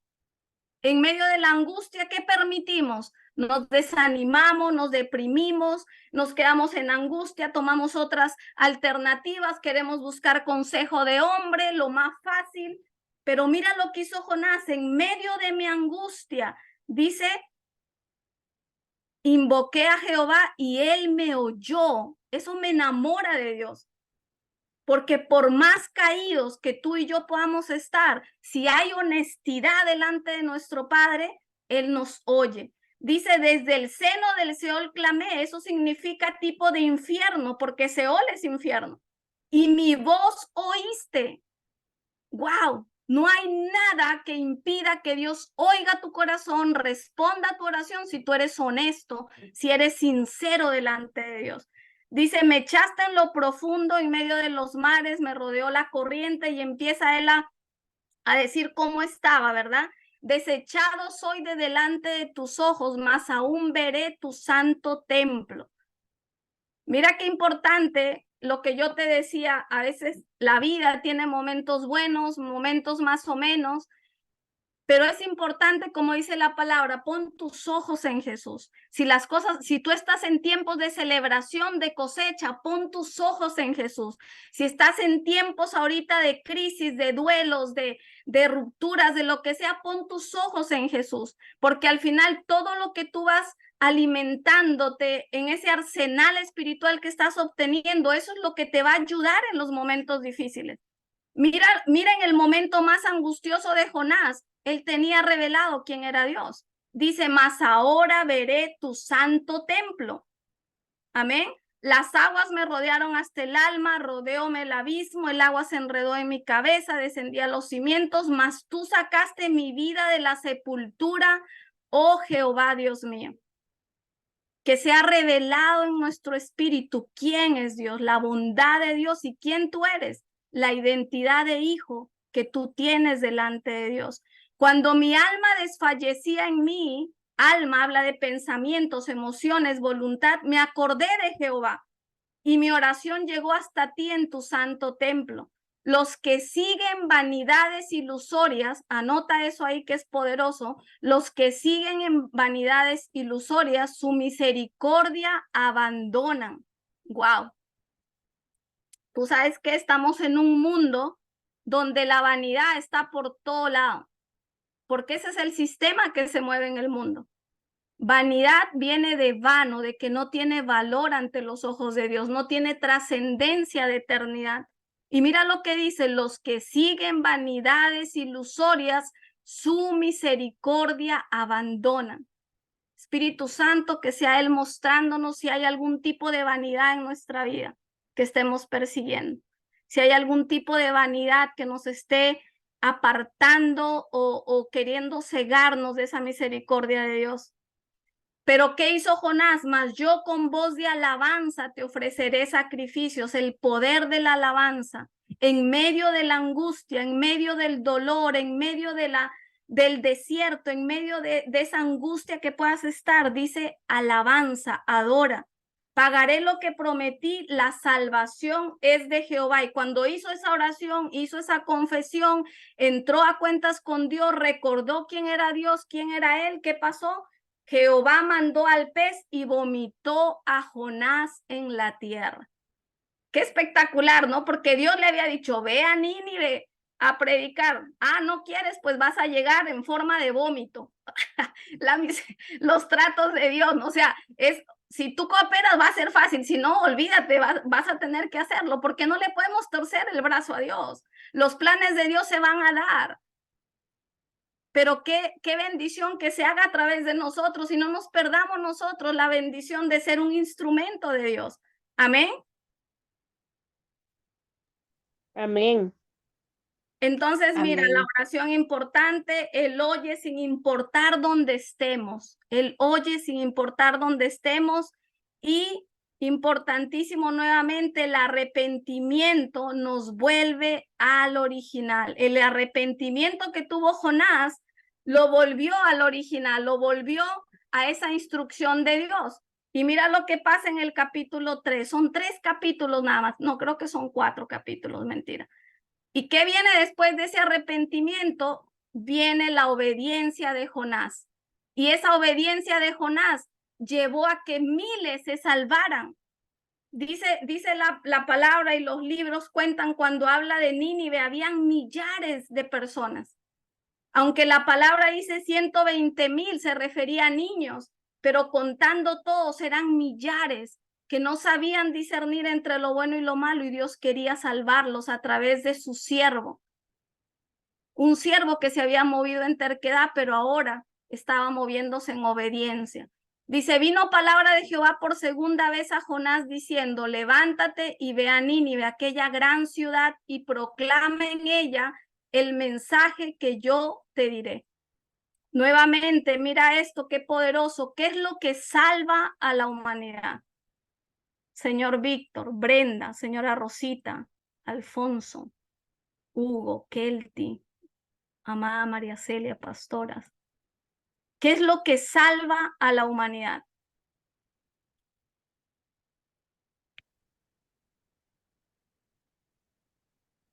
En medio de la angustia, ¿qué permitimos? Nos desanimamos, nos deprimimos, nos quedamos en angustia, tomamos otras alternativas, queremos buscar consejo de hombre, lo más fácil. Pero mira lo que hizo Jonás en medio de mi angustia. Dice, invoqué a Jehová y él me oyó. Eso me enamora de Dios. Porque por más caídos que tú y yo podamos estar, si hay honestidad delante de nuestro Padre, Él nos oye. Dice, desde el seno del Seol clamé. Eso significa tipo de infierno, porque Seol es infierno. Y mi voz oíste. ¡Wow! No hay nada que impida que Dios oiga tu corazón, responda a tu oración si tú eres honesto, si eres sincero delante de Dios. Dice, me echaste en lo profundo, en medio de los mares, me rodeó la corriente, y empieza él a decir cómo estaba, ¿verdad? Desechado soy de delante de tus ojos, mas aún veré tu santo templo. Mira qué importante lo que yo te decía, a veces la vida tiene momentos buenos, momentos más o menos, pero es importante, como dice la palabra, pon tus ojos en Jesús. Si tú estás en tiempos de celebración, de cosecha, pon tus ojos en Jesús. Si estás en tiempos ahorita de crisis, de duelos, de rupturas, de lo que sea, pon tus ojos en Jesús, porque al final todo lo que tú vas alimentándote en ese arsenal espiritual que estás obteniendo, eso es lo que te va a ayudar en los momentos difíciles. Mira en el momento más angustioso de Jonás, él tenía revelado quién era Dios. Dice, mas ahora veré tu santo templo. Amén. Las aguas me rodearon hasta el alma, rodeóme el abismo, el agua se enredó en mi cabeza, descendí a los cimientos, mas tú sacaste mi vida de la sepultura, oh Jehová Dios mío. Que se ha revelado en nuestro espíritu quién es Dios, la bondad de Dios y quién tú eres, la identidad de hijo que tú tienes delante de Dios. Cuando mi alma desfallecía en mí, alma habla de pensamientos, emociones, voluntad, me acordé de Jehová y mi oración llegó hasta ti en tu santo templo. Los que siguen vanidades ilusorias, anota eso ahí que es poderoso, los que siguen en vanidades ilusorias, su misericordia abandonan. Wow. Tú sabes que estamos en un mundo donde la vanidad está por todo lado, porque ese es el sistema que se mueve en el mundo. Vanidad viene de vano, de que no tiene valor ante los ojos de Dios, no tiene trascendencia de eternidad. Y mira lo que dice, los que siguen vanidades ilusorias, su misericordia abandonan. Espíritu Santo, que sea Él mostrándonos si hay algún tipo de vanidad en nuestra vida que estemos persiguiendo. Si hay algún tipo de vanidad que nos esté apartando o queriendo cegarnos de esa misericordia de Dios. Pero ¿qué hizo Jonás? Mas yo con voz de alabanza te ofreceré sacrificios, el poder de la alabanza, en medio de la angustia, en medio del dolor, en medio del desierto, en medio de esa angustia que puedas estar, dice alabanza, adora. Pagaré lo que prometí, la salvación es de Jehová. Y cuando hizo esa oración, hizo esa confesión, entró a cuentas con Dios, recordó quién era Dios, quién era Él, ¿qué pasó? Jehová mandó al pez y vomitó a Jonás en la tierra. Qué espectacular, ¿no? Porque Dios le había dicho, ve a Nínive a predicar. Ah, ¿no quieres? Pues vas a llegar en forma de vómito. Los tratos de Dios, ¿no? O sea, es si tú cooperas va a ser fácil, si no, olvídate, vas a tener que hacerlo, porque no le podemos torcer el brazo a Dios. Los planes de Dios se van a dar. Pero qué bendición que se haga a través de nosotros y no nos perdamos nosotros la bendición de ser un instrumento de Dios. Amén. Amén. Entonces, mira, la Amén. oración importante, Él oye sin importar dónde estemos. Él oye sin importar dónde estemos. Y importantísimo nuevamente, el arrepentimiento nos vuelve al original. El arrepentimiento que tuvo Jonás lo volvió al original, lo volvió a esa instrucción de Dios. Y mira lo que pasa en el capítulo 3. Son 3 capítulos nada más. No, creo que son 4 capítulos, mentira. ¿Y qué viene después de ese arrepentimiento? Viene la obediencia de Jonás. Y esa obediencia de Jonás llevó a que miles se salvaran. Dice la palabra y los libros cuentan cuando habla de Nínive, habían millares de personas. Aunque la palabra dice 120,000, se refería a niños, pero contando todos eran millares que no sabían discernir entre lo bueno y lo malo, y Dios quería salvarlos a través de su siervo. Un siervo que se había movido en terquedad, pero ahora estaba moviéndose en obediencia. Dice, vino palabra de Jehová por segunda vez a Jonás diciendo, levántate y ve a Nínive, aquella gran ciudad, y proclama en ella el mensaje que yo te diré. Nuevamente, mira esto, qué poderoso. ¿Qué es lo que salva a la humanidad? Señor Víctor, Brenda, señora Rosita, Alfonso, Hugo, Kelty, amada María Celia, pastoras. ¿Qué es lo que salva a la humanidad?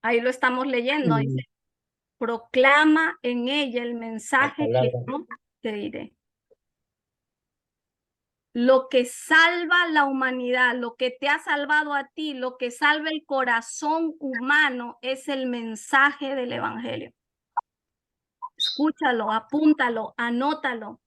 Ahí lo estamos leyendo. Dice, proclama en ella el mensaje que yo te diré. Lo que salva la humanidad, lo que te ha salvado a ti, lo que salva el corazón humano es el mensaje del evangelio. Escúchalo, apúntalo, anótalo.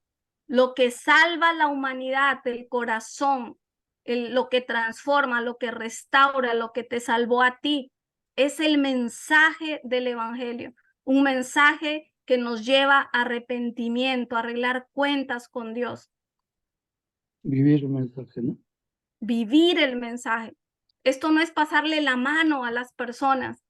Lo que salva la humanidad, el corazón, lo que transforma, lo que restaura, lo que te salvó a ti, es el mensaje del evangelio. Un mensaje que nos lleva a arrepentimiento, a arreglar cuentas con Dios. Vivir el mensaje, ¿no? Vivir el mensaje. Esto no es pasarle la mano a las personas.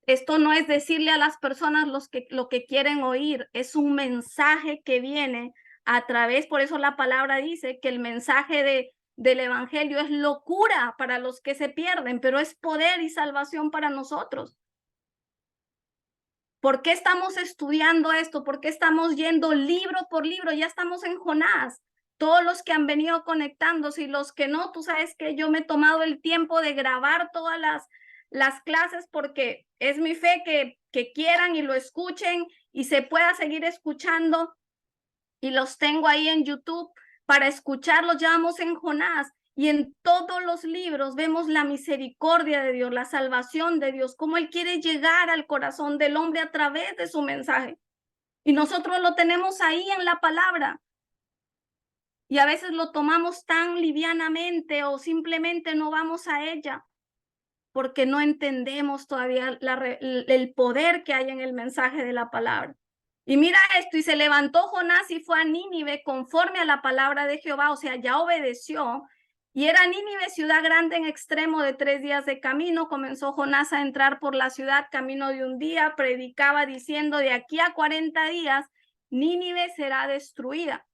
Esto no es decirle a las personas lo que quieren oír. Es un mensaje que viene a través, por eso la palabra dice que el mensaje del evangelio es locura para los que se pierden, pero es poder y salvación para nosotros. ¿Por qué estamos estudiando esto? ¿Por qué estamos yendo libro por libro? Ya estamos en Jonás. Todos los que han venido conectándose y los que no, tú sabes que yo me he tomado el tiempo de grabar todas las clases porque es mi fe que quieran y lo escuchen y se pueda seguir escuchando, y los tengo ahí en YouTube para escucharlos. Ya vamos en Jonás y en todos los libros vemos la misericordia de Dios, la salvación de Dios, cómo Él quiere llegar al corazón del hombre a través de su mensaje. Y nosotros lo tenemos ahí en la palabra. Y a veces lo tomamos tan livianamente o simplemente no vamos a ella porque no entendemos todavía el poder que hay en el mensaje de la palabra. Y mira esto, y se levantó Jonás y fue a Nínive conforme a la palabra de Jehová, o sea, ya obedeció. Y era Nínive ciudad grande en extremo de 3 días de camino. Comenzó Jonás a entrar por la ciudad camino de un día, predicaba diciendo, de aquí a 40 días Nínive será destruida.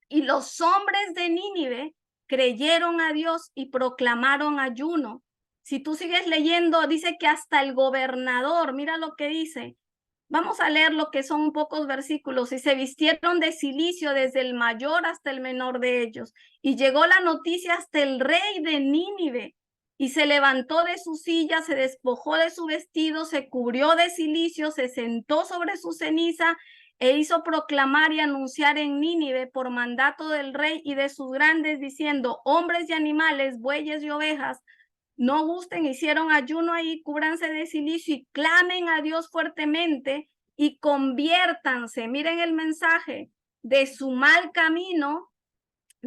Y los hombres de Nínive creyeron a Dios y proclamaron ayuno. Si tú sigues leyendo, dice que hasta el gobernador, mira lo que dice. Vamos a leer lo que son pocos versículos. Y se vistieron de cilicio desde el mayor hasta el menor de ellos. Y llegó la noticia hasta el rey de Nínive. Y se levantó de su silla, se despojó de su vestido, se cubrió de cilicio, se sentó sobre su ceniza e hizo proclamar y anunciar en Nínive por mandato del rey y de sus grandes, diciendo, hombres y animales, bueyes y ovejas, no gusten, hicieron ayuno ahí, cúbranse de cilicio y clamen a Dios fuertemente y conviértanse, miren el mensaje, de su mal camino,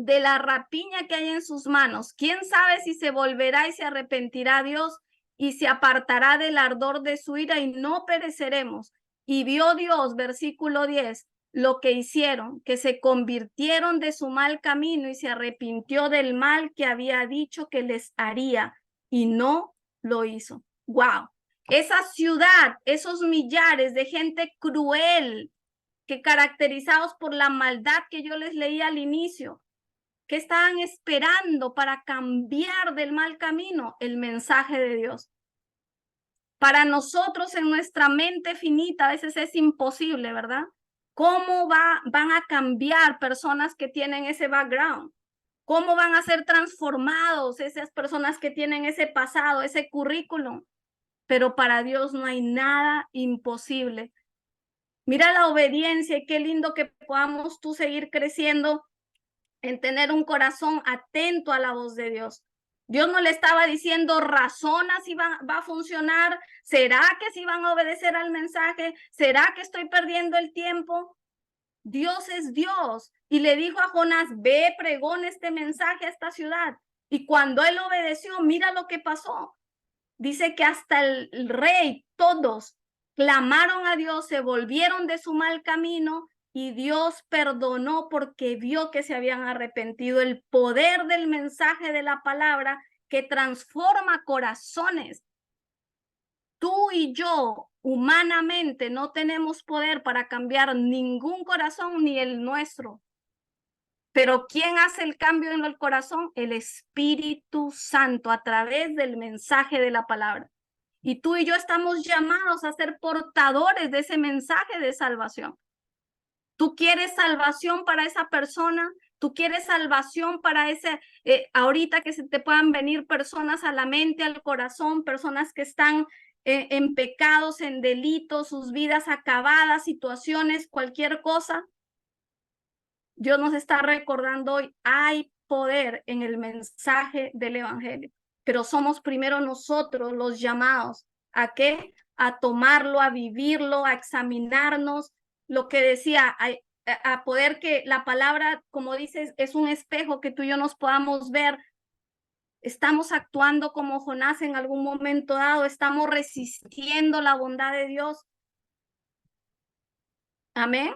de la rapiña que hay en sus manos. ¿Quién sabe si se volverá y se arrepentirá Dios y se apartará del ardor de su ira y no pereceremos? Y vio Dios, versículo 10, lo que hicieron, que se convirtieron de su mal camino y se arrepintió del mal que había dicho que les haría y no lo hizo. ¡Wow! Esa ciudad, esos millares de gente cruel, que caracterizados por la maldad que yo les leí al inicio, que estaban esperando para cambiar del mal camino, el mensaje de Dios. Para nosotros en nuestra mente finita a veces es imposible, ¿verdad? ¿Cómo van a cambiar personas que tienen ese background? ¿Cómo van a ser transformados esas personas que tienen ese pasado, ese currículum? Pero para Dios no hay nada imposible. Mira la obediencia y qué lindo que podamos tú seguir creciendo en tener un corazón atento a la voz de Dios. Dios no le estaba diciendo razona si va a funcionar, ¿será que si van a obedecer al mensaje? ¿Será que estoy perdiendo el tiempo? Dios es Dios y le dijo a Jonás, ve, pregona este mensaje a esta ciudad. Y cuando él obedeció, mira lo que pasó. Dice que hasta el rey, todos clamaron a Dios, se volvieron de su mal camino y Dios perdonó porque vio que se habían arrepentido. El poder del mensaje de la palabra que transforma corazones. Tú y yo humanamente no tenemos poder para cambiar ningún corazón ni el nuestro. Pero ¿quién hace el cambio en el corazón? El Espíritu Santo a través del mensaje de la palabra. Y tú y yo estamos llamados a ser portadores de ese mensaje de salvación. ¿Tú quieres salvación para esa persona? ¿Tú quieres salvación para ese, ahorita que se te puedan venir personas a la mente, al corazón, personas que están en pecados, en delitos, sus vidas acabadas, situaciones, cualquier cosa? Dios nos está recordando hoy, hay poder en el mensaje del evangelio, pero somos primero nosotros los llamados ¿a qué? A tomarlo, a vivirlo, a examinarnos, lo que decía, a poder que la palabra, como dices, es un espejo que tú y yo nos podamos ver. Estamos actuando como Jonás en algún momento dado, estamos resistiendo la bondad de Dios. Amén.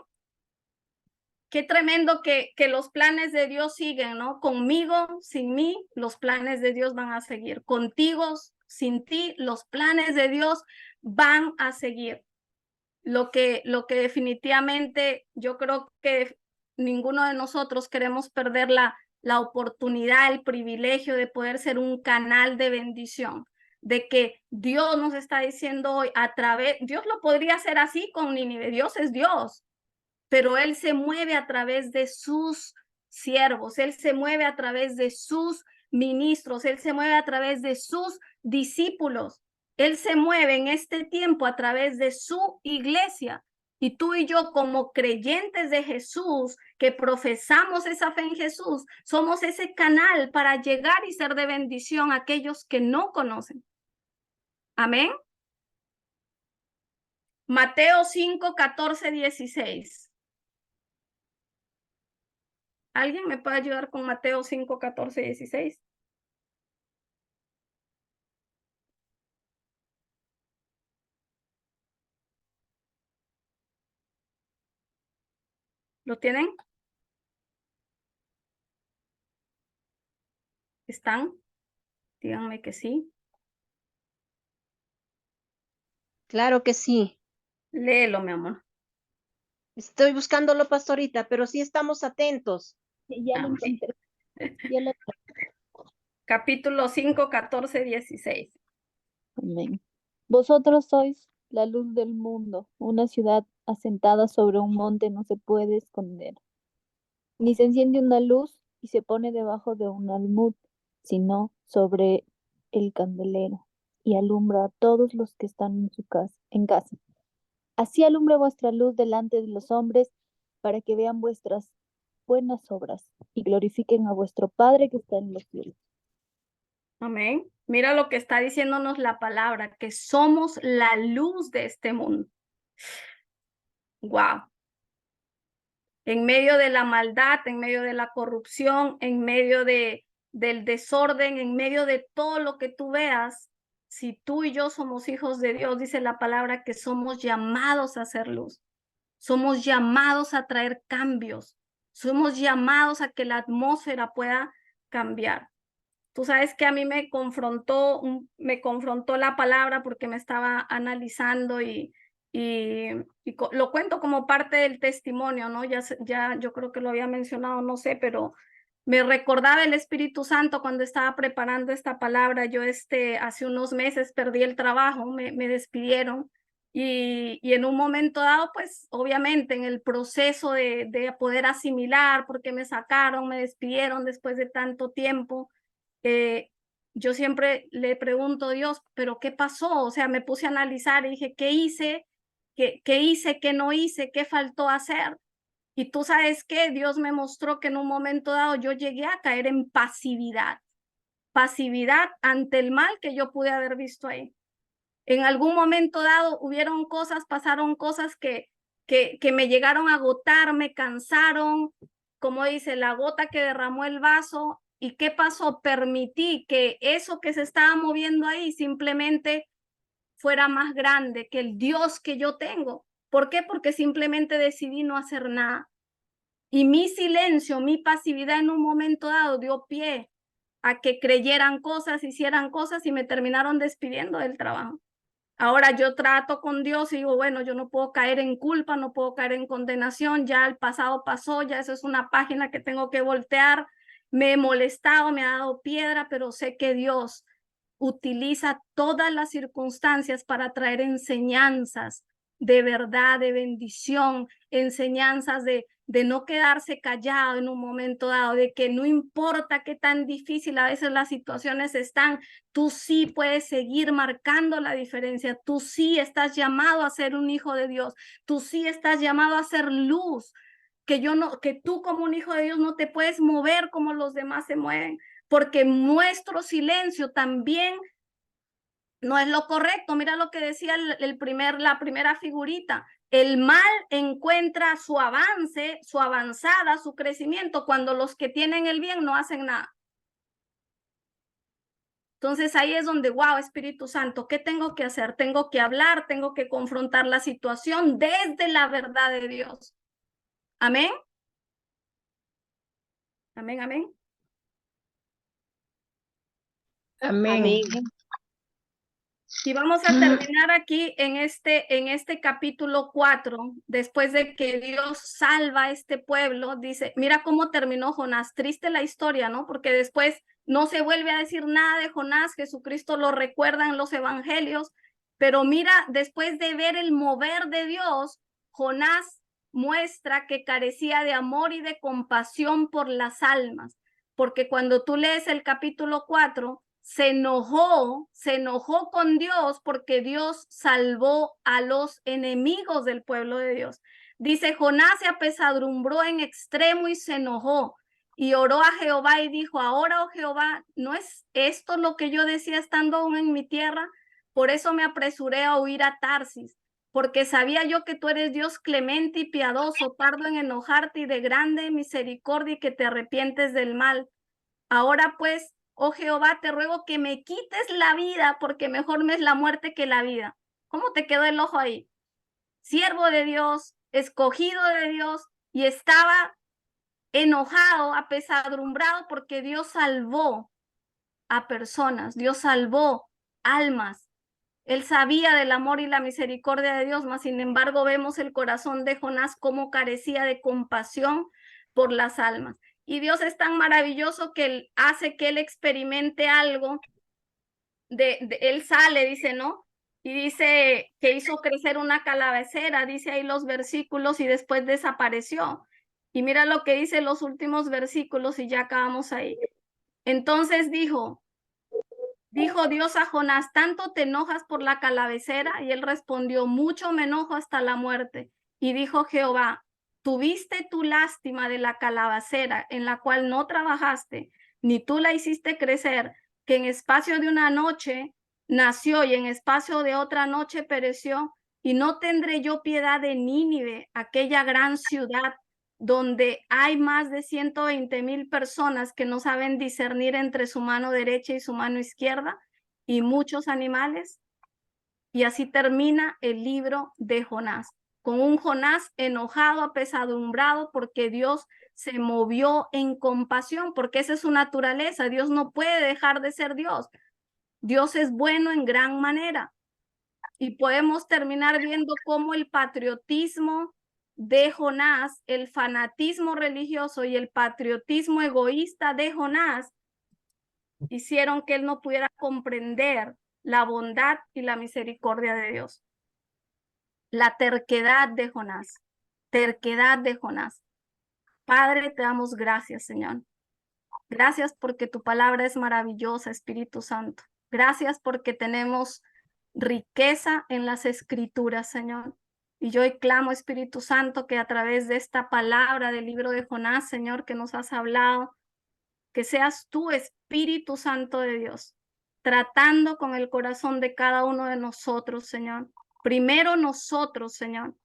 Qué tremendo que los planes de Dios siguen, ¿no? Conmigo, sin mí, los planes de Dios van a seguir. Contigo, sin ti, los planes de Dios van a seguir. Lo que definitivamente yo creo que ninguno de nosotros queremos perder la oportunidad, el privilegio de poder ser un canal de bendición, de que Dios nos está diciendo hoy a través, Dios lo podría hacer así con Nínive, Dios es Dios, pero Él se mueve a través de sus siervos, Él se mueve a través de sus ministros, Él se mueve a través de sus discípulos, Él se mueve en este tiempo a través de su iglesia. Y tú y yo como creyentes de Jesús, que profesamos esa fe en Jesús, somos ese canal para llegar y ser de bendición a aquellos que no conocen. Amén. Mateo 5, 14, 16. ¿Alguien me puede ayudar con Mateo 5, 14, 16? ¿Lo tienen? ¿Están? Díganme que sí. Claro que sí. Léelo, mi amor. Estoy buscándolo, pastorita, pero sí estamos atentos. Ya lo Amén. encontré. Ya lo- Capítulo 5, 14, 16. Amén. Vosotros sois la luz del mundo. Una ciudad asentada sobre un monte no se puede esconder. Ni se enciende una luz y se pone debajo de un almud, sino sobre el candelero, y alumbra a todos los que están en casa. Así alumbre vuestra luz delante de los hombres, para que vean vuestras buenas obras y glorifiquen a vuestro Padre que está en los cielos. Amén. Mira lo que está diciéndonos la palabra, que somos la luz de este mundo. Wow. En medio de la maldad, en medio de la corrupción, en medio del desorden, en medio de todo lo que tú veas, si tú y yo somos hijos de Dios, dice la palabra que somos llamados a hacer luz. Somos llamados a traer cambios. Somos llamados a que la atmósfera pueda cambiar. Tú sabes que a mí me confrontó la palabra porque me estaba analizando y lo cuento como parte del testimonio, ¿no? Ya yo creo que lo había mencionado, no sé, pero me recordaba el Espíritu Santo cuando estaba preparando esta palabra. Yo hace unos meses perdí el trabajo, me despidieron y en un momento dado, pues obviamente en el proceso de poder asimilar, porque me sacaron, me despidieron después de tanto tiempo, yo siempre le pregunto a Dios, ¿pero qué pasó? O sea, me puse a analizar y dije, ¿qué hice? ¿Qué hice? ¿Qué no hice? ¿Qué faltó hacer? Y tú sabes que Dios me mostró que en un momento dado yo llegué a caer en pasividad ante el mal que yo pude haber visto ahí. En algún momento dado pasaron cosas que me llegaron a agotar, me cansaron, como dice, la gota que derramó el vaso. ¿Y qué pasó? Permití que eso que se estaba moviendo ahí simplemente fuera más grande que el Dios que yo tengo. ¿Por qué? Porque simplemente decidí no hacer nada. Y mi silencio, mi pasividad en un momento dado dio pie a que creyeran cosas, hicieran cosas y me terminaron despidiendo del trabajo. Ahora yo trato con Dios y digo, bueno, yo no puedo caer en culpa, no puedo caer en condenación, ya el pasado pasó, ya eso es una página que tengo que voltear. Me he molestado, me ha dado piedra, pero sé que Dios utiliza todas las circunstancias para traer enseñanzas de verdad, de bendición, enseñanzas de no quedarse callado en un momento dado, de que no importa qué tan difícil a veces las situaciones están, tú sí puedes seguir marcando la diferencia, tú sí estás llamado a ser un hijo de Dios, tú sí estás llamado a ser luz, que tú como un hijo de Dios no te puedes mover como los demás se mueven, porque nuestro silencio también no es lo correcto. Mira lo que decía la primera figurita. El mal encuentra su avance, su avanzada, su crecimiento cuando los que tienen el bien no hacen nada. Entonces ahí es donde, wow, Espíritu Santo, ¿qué tengo que hacer? Tengo que hablar, tengo que confrontar la situación desde la verdad de Dios. Amén. Amén, amén. Amén. Y vamos a terminar aquí en este capítulo 4, después de que Dios salva a este pueblo, dice, mira cómo terminó Jonás, triste la historia, ¿no? Porque después no se vuelve a decir nada de Jonás, Jesucristo lo recuerda en los evangelios, pero mira, después de ver el mover de Dios, Jonás muestra que carecía de amor y de compasión por las almas, porque cuando tú lees el capítulo 4, se enojó con Dios porque Dios salvó a los enemigos del pueblo de Dios. Dice, Jonás se apesadumbró en extremo y se enojó y oró a Jehová y dijo, ahora, oh Jehová, ¿no es esto lo que yo decía estando aún en mi tierra? Por eso me apresuré a huir a Tarsis, porque sabía yo que tú eres Dios clemente y piadoso, tardo en enojarte y de grande misericordia y que te arrepientes del mal. Ahora pues, oh Jehová, te ruego que me quites la vida, porque mejor me es la muerte que la vida. ¿Cómo te quedó el ojo ahí? Siervo de Dios, escogido de Dios, y estaba enojado, apesadumbrado, porque Dios salvó a personas, Dios salvó almas. Él sabía del amor y la misericordia de Dios, mas sin embargo vemos el corazón de Jonás cómo carecía de compasión por las almas. Y Dios es tan maravilloso que él hace que él experimente algo. Él sale, dice, ¿no? Y dice que hizo crecer una calabacera, dice ahí los versículos, y después desapareció. Y mira lo que dice los últimos versículos y ya acabamos ahí. Entonces dijo Dios a Jonás, ¿tanto te enojas por la calabacera? Y él respondió, mucho me enojo hasta la muerte. Y dijo Jehová, ¿tuviste tu lástima de la calabacera en la cual no trabajaste, ni tú la hiciste crecer, que en espacio de una noche nació y en espacio de otra noche pereció? Y no tendré yo piedad de Nínive, aquella gran ciudad donde hay más de 120,000 personas que no saben discernir entre su mano derecha y su mano izquierda, y muchos animales. Y así termina el libro de Jonás, con un Jonás enojado, apesadumbrado, porque Dios se movió en compasión, porque esa es su naturaleza. Dios no puede dejar de ser Dios. Dios es bueno en gran manera. Y podemos terminar viendo cómo el patriotismo de Jonás, el fanatismo religioso y el patriotismo egoísta de Jonás hicieron que él no pudiera comprender la bondad y la misericordia de Dios. La terquedad de Jonás, terquedad de Jonás. Padre, te damos gracias, Señor. Gracias porque tu palabra es maravillosa, Espíritu Santo. Gracias porque tenemos riqueza en las escrituras, Señor. Y yo hoy clamo, Espíritu Santo, que a través de esta palabra del libro de Jonás, Señor, que nos has hablado, que seas tú, Espíritu Santo de Dios, tratando con el corazón de cada uno de nosotros, Señor. Primero nosotros, Señor.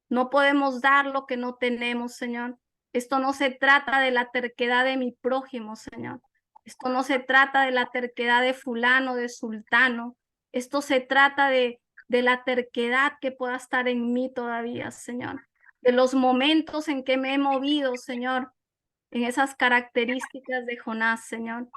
No podemos dar lo que no tenemos, Señor. Esto no se trata de la terquedad de mi prójimo, Señor. Esto no se trata de la terquedad de fulano, de sultano. Esto se trata de la terquedad que pueda estar en mí todavía, Señor. De los momentos en que me he movido, Señor, en esas características de Jonás, Señor.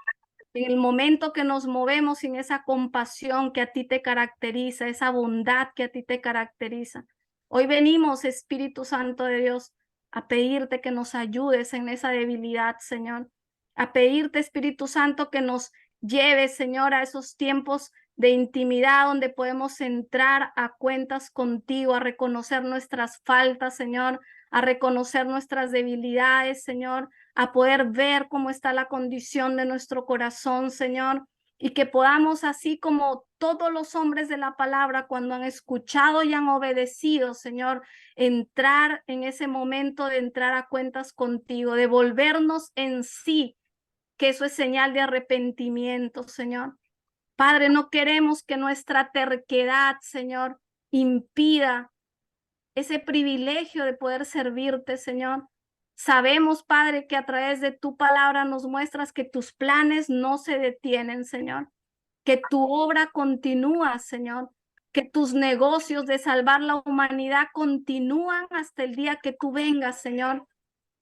En el momento que nos movemos sin esa compasión que a ti te caracteriza, esa bondad que a ti te caracteriza. Hoy venimos, Espíritu Santo de Dios, a pedirte que nos ayudes en esa debilidad, Señor. A pedirte, Espíritu Santo, que nos lleves, Señor, a esos tiempos de intimidad donde podemos entrar a cuentas contigo, a reconocer nuestras faltas, Señor, a reconocer nuestras debilidades, Señor, a poder ver cómo está la condición de nuestro corazón, Señor, y que podamos, así como todos los hombres de la palabra, cuando han escuchado y han obedecido, Señor, entrar en ese momento de entrar a cuentas contigo, de volvernos en sí, que eso es señal de arrepentimiento, Señor. Padre, no queremos que nuestra terquedad, Señor, impida ese privilegio de poder servirte, Señor. Sabemos, Padre, que a través de tu palabra nos muestras que tus planes no se detienen, Señor, que tu obra continúa, Señor, que tus negocios de salvar la humanidad continúan hasta el día que tú vengas, Señor.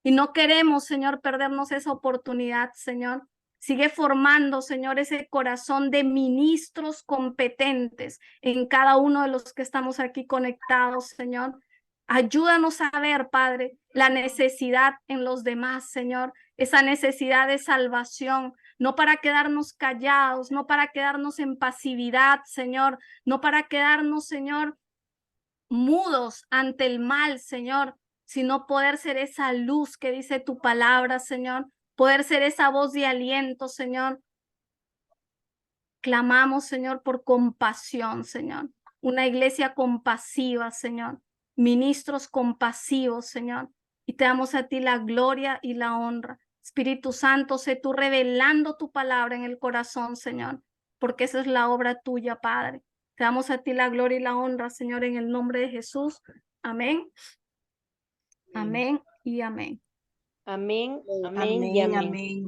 Y no queremos, Señor, perdernos esa oportunidad, Señor. Sigue formando, Señor, ese corazón de ministros competentes en cada uno de los que estamos aquí conectados, Señor. Ayúdanos a ver, Padre, la necesidad en los demás, Señor, esa necesidad de salvación, no para quedarnos callados, no para quedarnos en pasividad, Señor, no para quedarnos, Señor, mudos ante el mal, Señor, sino poder ser esa luz que dice tu palabra, Señor, poder ser esa voz de aliento, Señor. Clamamos, Señor, por compasión, Señor, una iglesia compasiva, Señor, ministros compasivos, Señor, y te damos a ti la gloria y la honra. Espíritu Santo, sé tú revelando tu palabra en el corazón, Señor, porque esa es la obra tuya, Padre. Te damos a ti la gloria y la honra, Señor, en el nombre de Jesús. Amén. Amén y amén. Amén, amén y amén.